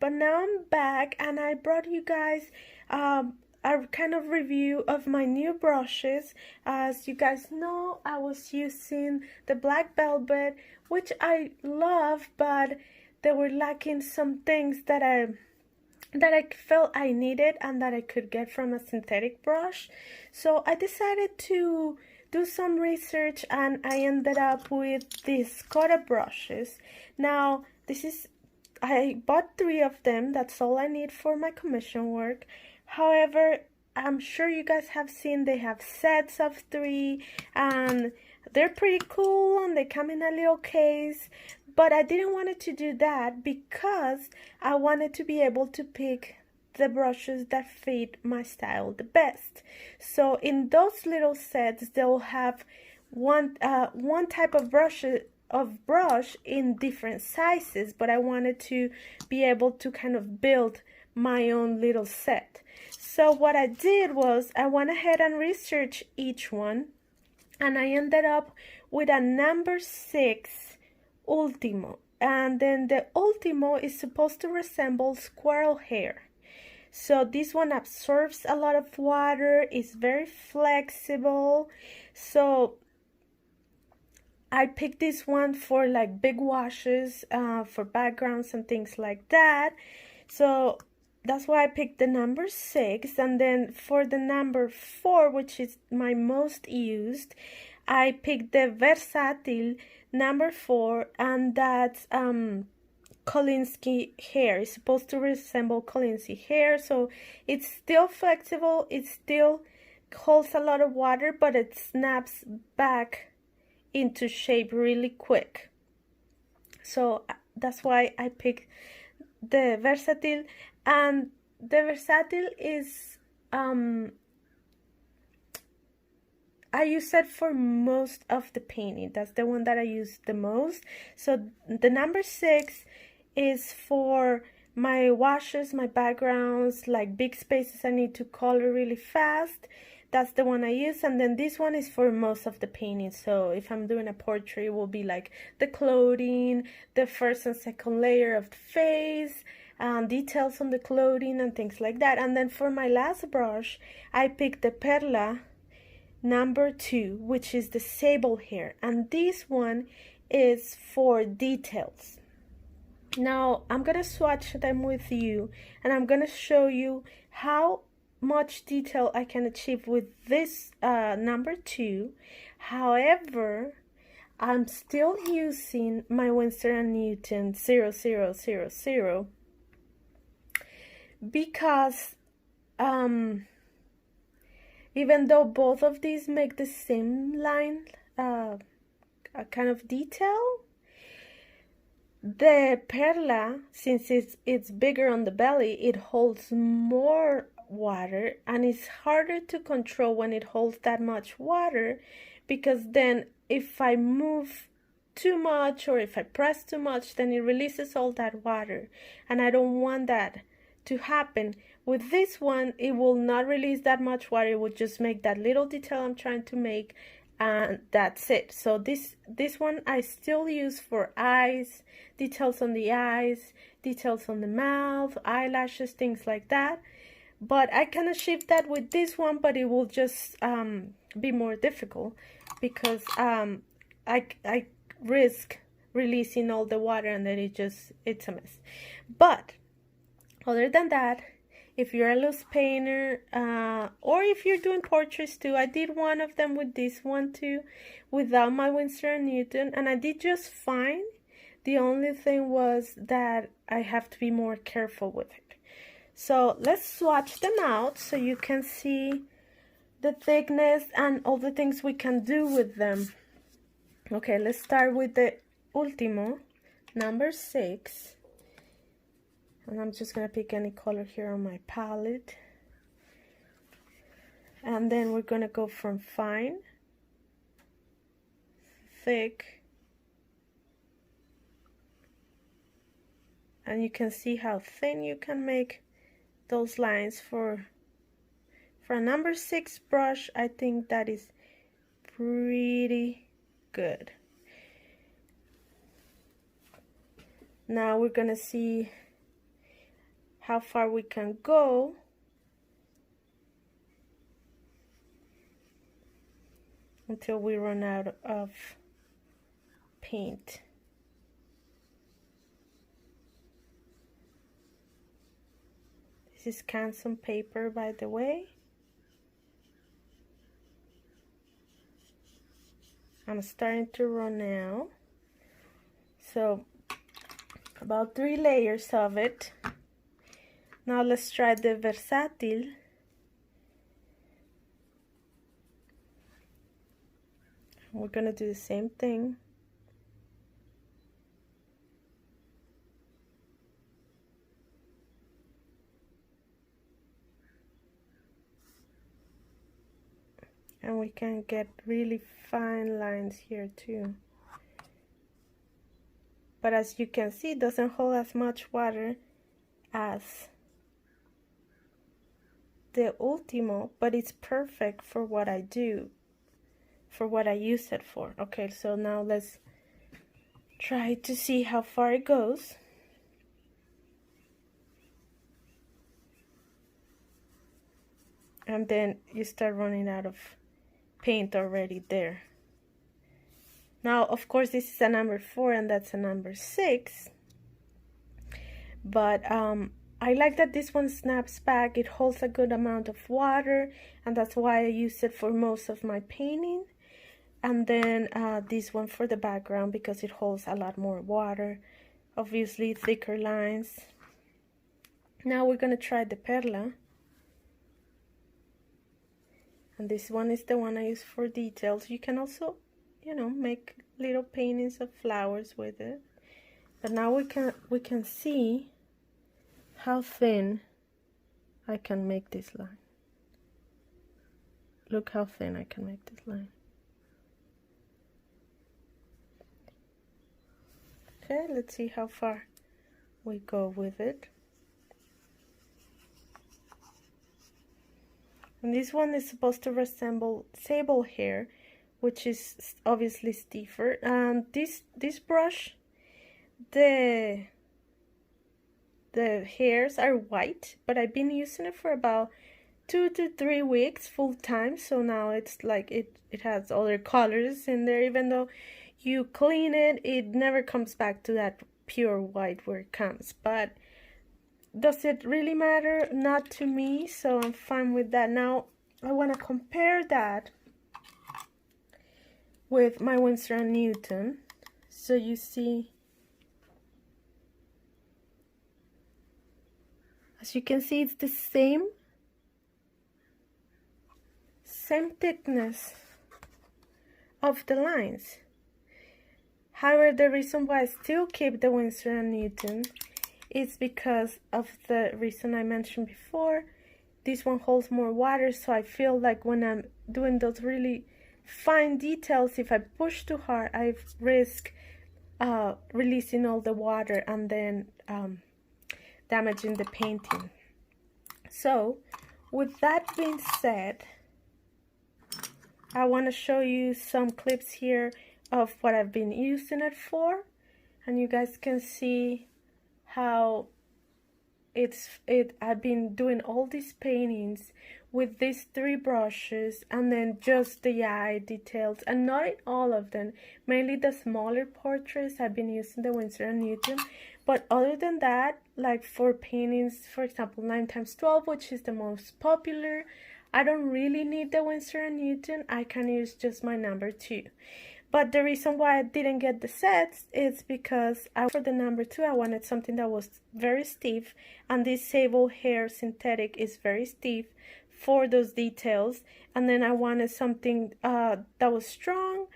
but now I'm back and I brought you guys a kind of review of my new brushes. As you guys know, I was using the black velvet, which I love, but they were lacking some things that I felt I needed and that I could get from a synthetic brush. So I decided to do some research and I ended up with these Escoda brushes. Now, I bought 3 of them. That's all I need for my commission work. However, I'm sure you guys have seen they have sets of 3 and they're pretty cool and they come in a little case. But I didn't want to do that because I wanted to be able to pick the brushes that fit my style the best. So in those little sets, they'll have one type of brush in different sizes, but I wanted to be able to kind of build my own little set. So what I did was I went ahead and researched each one, and I ended up with a number 6 Ultimo. And then the Ultimo is supposed to resemble squirrel hair. So this one absorbs a lot of water, is very flexible. So I picked this one for like big washes, for backgrounds and things like that. So that's why I picked the number 6. And then for the number 4, which is my most used, I picked the Versatile number 4, and that's Kolinsky hair. It's supposed to resemble Kolinsky hair, so it's still flexible, it still holds a lot of water, but it snaps back into shape really quick. So that's why I picked the Versatile. And the Versatile is I use it for most of the painting. That's the one that I use the most. So the number 6 is for my washes, my backgrounds, like big spaces I need to color really fast. That's the one I use. And then this one is for most of the painting. So if I'm doing a portrait, it will be like the clothing, the first and second layer of the face, details on the clothing and things like that. And then for my last brush, I picked the Perla number 2, which is the sable hair, and this one is for details. Now I'm gonna swatch them with you and I'm gonna show you how much detail I can achieve with this number 2. However, I'm still using my Winsor & Newton 0000 because even though both of these make the same line, kind of detail, the Perla, since it's bigger on the belly, it holds more water and it's harder to control when it holds that much water, because then if I move too much or if I press too much, then it releases all that water, and I don't want that to happen. With this one, it will not release that much water. It will just make that little detail I'm trying to make, and that's it. So this one I still use for eyes, details on the eyes, details on the mouth, eyelashes, things like that. But I can achieve that with this one, but it will just be more difficult because I risk releasing all the water and then it's a mess. But other than that, if you're a loose painter, or if you're doing portraits too, I did one of them with this one too, without my Winsor & Newton, and I did just fine. The only thing was that I have to be more careful with it. So let's swatch them out so you can see the thickness and all the things we can do with them. Okay, let's start with the Ultimo number 6. And I'm just going to pick any color here on my palette. And then we're going to go from fine, thick, and you can see how thin you can make those lines for a number 6 brush. I think that is pretty good. Now we're going to see how far we can go. Until we run out of paint. This is canson paper, by the way. I'm starting to run now. So about 3 layers of it. Now let's try the Versatil. We're gonna do the same thing. And we can get really fine lines here too. But as you can see, it doesn't hold as much water as the Ultimo, but it's perfect for what I do, for what I use it for. Okay, so now let's try to see how far it goes. And then you start running out of paint already there. Now, of course, this is a number 4 and that's a number 6. But I like that this one snaps back. It holds a good amount of water, and that's why I use it for most of my painting. And then this one for the background because it holds a lot more water. Obviously, thicker lines. Now we're gonna try the Perla. And this one is the one I use for details. You can also, you know, make little paintings of flowers with it. But now we can see how thin I can make this line. Look how thin I can make this line. Okay, let's see how far we go with it. And this one is supposed to resemble sable hair, which is obviously stiffer. And this brush, the hairs are white, but I've been using it for about 2 to 3 weeks full time. So now it's like it has other colors in there. Even though you clean it, it never comes back to that pure white where it comes. But does it really matter? Not to me, so I'm fine with that. Now I want to compare that with my Winsor & Newton, so you see, as you can see, it's the same thickness of the lines. However, the reason why I still keep the Winsor & Newton is because of the reason I mentioned before. This one holds more water, so I feel like when I'm doing those really fine details, if I push too hard, I risk releasing all the water and then damaging the painting. So with that being said, I want to show you some clips here of what I've been using it for, and you guys can see how I've been doing all these paintings with these 3 brushes, and then just the eye details, and not in all of them, mainly the smaller portraits I've been using the Winsor & Newton. But other than that, like for paintings, for example 9x12, which is the most popular, I don't really need the Winsor & Newton. I can use just my number 2. But the reason why I didn't get the sets is because for the number 2, I wanted something that was very stiff, and this sable hair synthetic is very stiff for those details. And then I wanted something that was strong,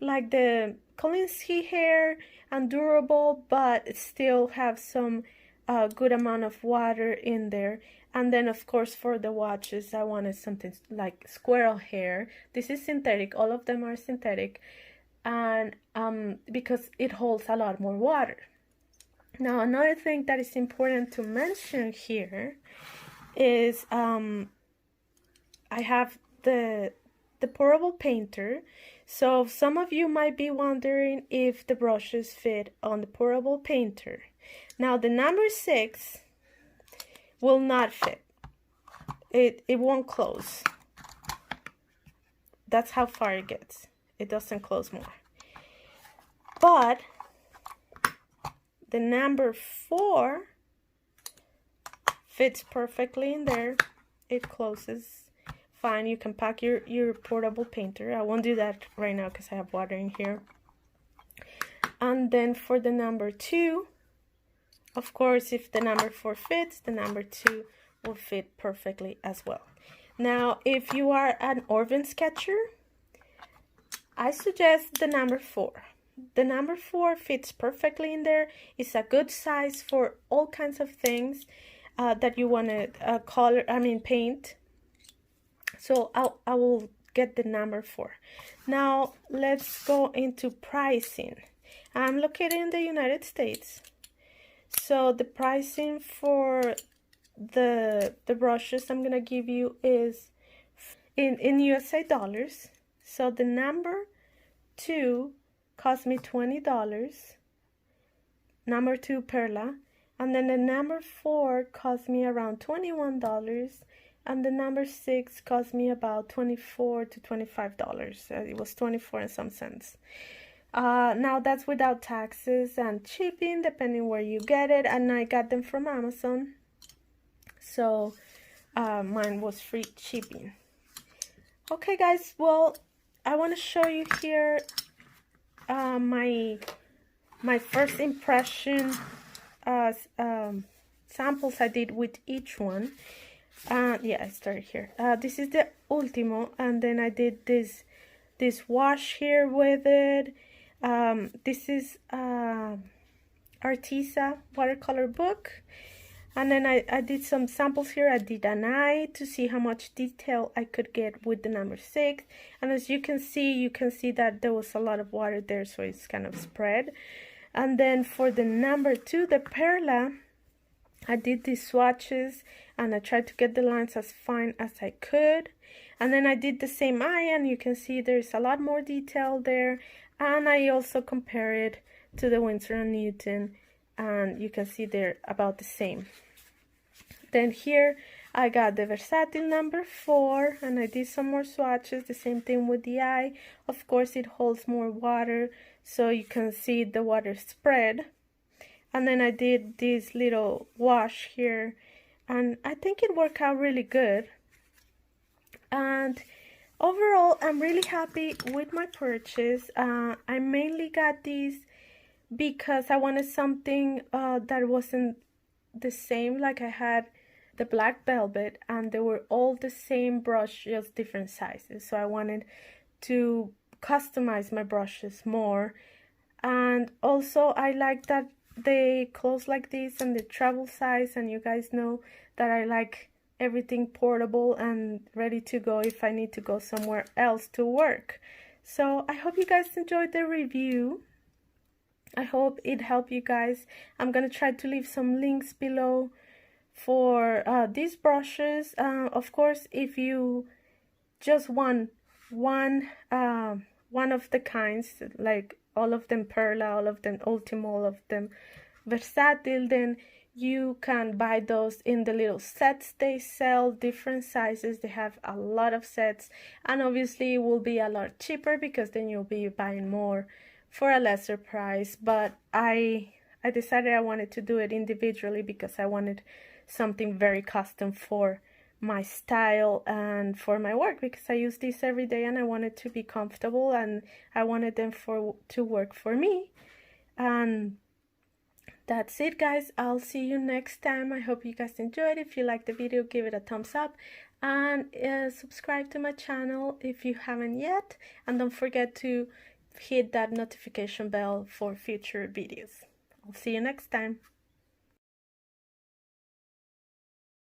like the Kolinsky hair, and durable, but still have some good amount of water in there. And then of course for the watches, I wanted something like squirrel hair. This is synthetic, all of them are synthetic. And because it holds a lot more water. Now another thing that is important to mention here is I have the portable painter. So some of you might be wondering if the brushes fit on the portable painter. Now the number 6 will not fit. It won't close. That's how far it gets. It doesn't close more. But the number 4 fits perfectly in there. It closes fine. You can pack your portable painter. I won't do that right now because I have water in here. And then for the number 2, of course, if the number 4 fits, the number 2 will fit perfectly as well. Now, if you are an urban sketcher, I suggest the number 4. The number 4 fits perfectly in there. It's a good size for all kinds of things that you want to paint. So I will get the number 4. Now, let's go into pricing. I'm located in the United States. So the pricing for the brushes I'm gonna give you is in USA dollars. So the number 2 cost me $20, number 2 Perla, and then the number 4 cost me around $21, and the number 6 cost me about $24 to $25. It was 24 and some cents. Now that's without taxes and shipping, depending where you get it, and I got them from Amazon, so mine was free shipping. Okay guys, well, I want to show you here my first impression samples I did with each one. Yeah, I started here. This is the Ultimo, and then I did this wash here with it. This is Artisa watercolor book, and then I did some samples here. I did an eye to see how much detail I could get with the number 6, and as you can see that there was a lot of water there, so it's kind of spread. And then for the number 2, the Perla, I did these swatches and I tried to get the lines as fine as I could. And then I did the same eye, and you can see there's a lot more detail there. And I also compare it to the Winsor & Newton, and you can see they're about the same. Then here I got the Versatile number 4, and I did some more swatches, the same thing with the eye. Of course, it holds more water, so you can see the water spread. And then I did this little wash here, and I think it worked out really good. And overall, I'm really happy with my purchase. I mainly got these because I wanted something that wasn't the same. Like I had the black velvet, and they were all the same brush, just different sizes. So I wanted to customize my brushes more. And also I like that they close like this and the travel size, and you guys know that I like everything portable and ready to go if I need to go somewhere else to work. So I hope you guys enjoyed the review. I hope it helped you guys. I'm gonna try to leave some links below for these brushes. Of course, if you just want one of the kinds, like all of them Perla, all of them Ultimo, all of them Versatile, then you can buy those in the little sets they sell, different sizes. They have a lot of sets, and obviously it will be a lot cheaper because then you'll be buying more for a lesser price. But I decided I wanted to do it individually because I wanted something very custom for my style and for my work, because I use these every day and I wanted to be comfortable and I wanted them to work for me. And that's it, guys. I'll see you next time. I hope you guys enjoyed. If you liked the video, give it a thumbs up, and subscribe to my channel if you haven't yet, and don't forget to hit that notification bell for future videos. I'll see you next time.